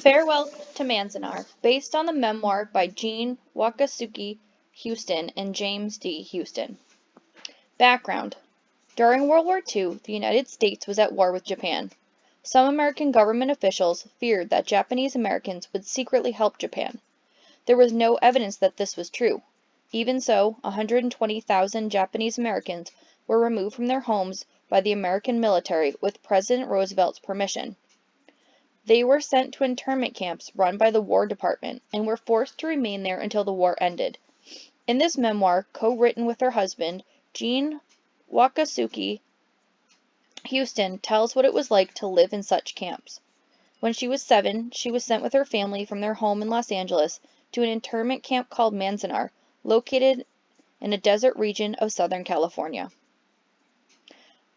Farewell to Manzanar, based on the memoir by Jean Wakasuki Houston and James D. Houston. Background. During World War II, the United States was at war with Japan. Some American government officials feared that Japanese Americans would secretly help Japan. There was no evidence that this was true. Even so, 120,000 Japanese Americans were removed from their homes by the American military with President Roosevelt's permission. They were sent to internment camps run by the War Department and were forced to remain there until the war ended. In this memoir, co-written with her husband, Jean Wakasuki Houston tells what it was like to live in such camps. When she was 7, she was sent with her family from their home in Los Angeles to an internment camp called Manzanar, located in a desert region of Southern California.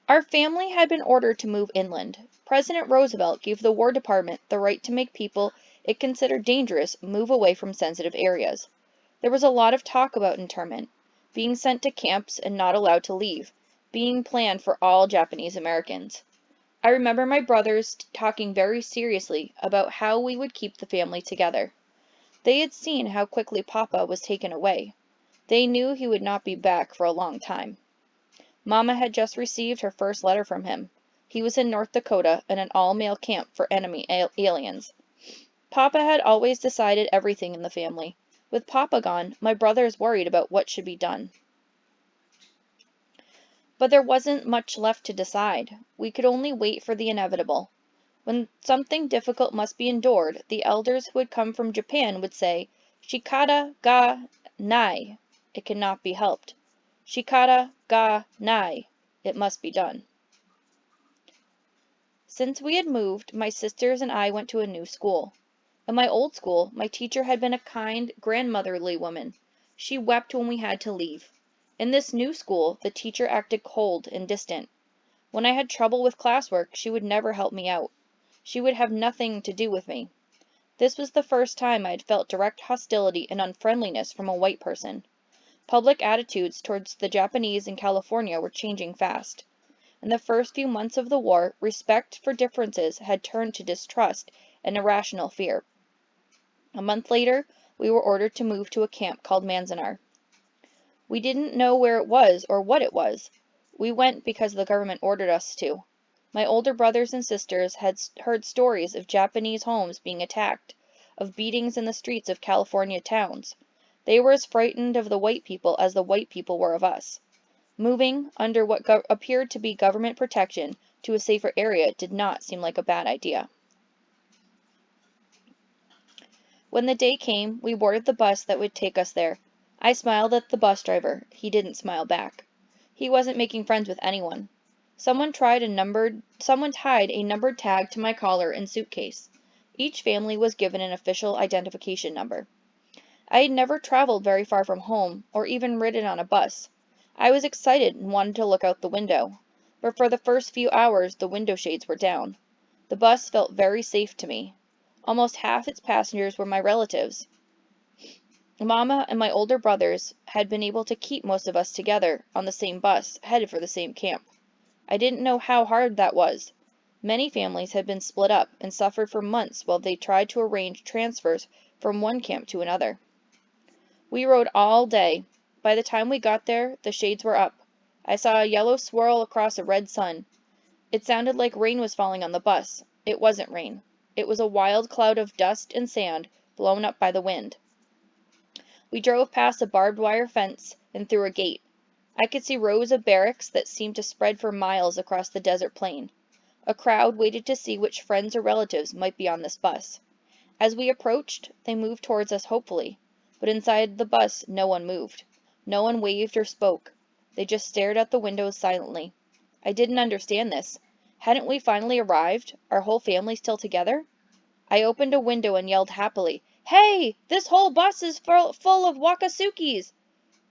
Our family had been ordered to move inland. President Roosevelt gave the War Department the right to make people it considered dangerous move away from sensitive areas. There was a lot of talk about internment, being sent to camps and not allowed to leave, being planned for all Japanese Americans. I remember my brothers talking very seriously about how we would keep the family together. They had seen how quickly Papa was taken away. They knew he would not be back for a long time. Mama had just received her first letter from him. He was in North Dakota in an all-male camp for enemy aliens. Papa had always decided everything in the family. With Papa gone, my brothers worried about what should be done. But there wasn't much left to decide. We could only wait for the inevitable. When something difficult must be endured, the elders who had come from Japan would say, "Shikata ga nai." It cannot be helped. "Shikata ga nai." It must be done. Since we had moved, my sisters and I went to a new school. In my old school, my teacher had been a kind, grandmotherly woman. She wept when we had to leave. In this new school, the teacher acted cold and distant. When I had trouble with classwork, she would never help me out. She would have nothing to do with me. This was the first time I had felt direct hostility and unfriendliness from a white person. Public attitudes towards the Japanese in California were changing fast. In the first few months of the war, respect for differences had turned to distrust and irrational fear. A month later, we were ordered to move to a camp called Manzanar. We didn't know where it was or what it was. We went because the government ordered us to. My older brothers and sisters had heard stories of Japanese homes being attacked, of beatings in the streets of California towns. They were as frightened of the white people as the white people were of us. Moving, under what appeared to be government protection, to a safer area did not seem like a bad idea. When the day came, we boarded the bus that would take us there. I smiled at the bus driver. He didn't smile back. He wasn't making friends with anyone. Someone tied a numbered tag to my collar and suitcase. Each family was given an official identification number. I had never traveled very far from home, or even ridden on a bus. I was excited and wanted to look out the window, but for the first few hours the window shades were down. The bus felt very safe to me. Almost half its passengers were my relatives. Mama and my older brothers had been able to keep most of us together on the same bus, headed for the same camp. I didn't know how hard that was. Many families had been split up and suffered for months while they tried to arrange transfers from one camp to another. We rode all day. By the time we got there, the shades were up. I saw a yellow swirl across a red sun. It sounded like rain was falling on the bus. It wasn't rain. It was a wild cloud of dust and sand blown up by the wind. We drove past a barbed wire fence and through a gate. I could see rows of barracks that seemed to spread for miles across the desert plain. A crowd waited to see which friends or relatives might be on this bus. As we approached, they moved towards us hopefully, but inside the bus no one moved. No one waved or spoke. They just stared at the windows silently. I didn't understand this. Hadn't we finally arrived? Our whole family still together? I opened a window and yelled happily, "Hey! This whole bus is full of Wakasukis!"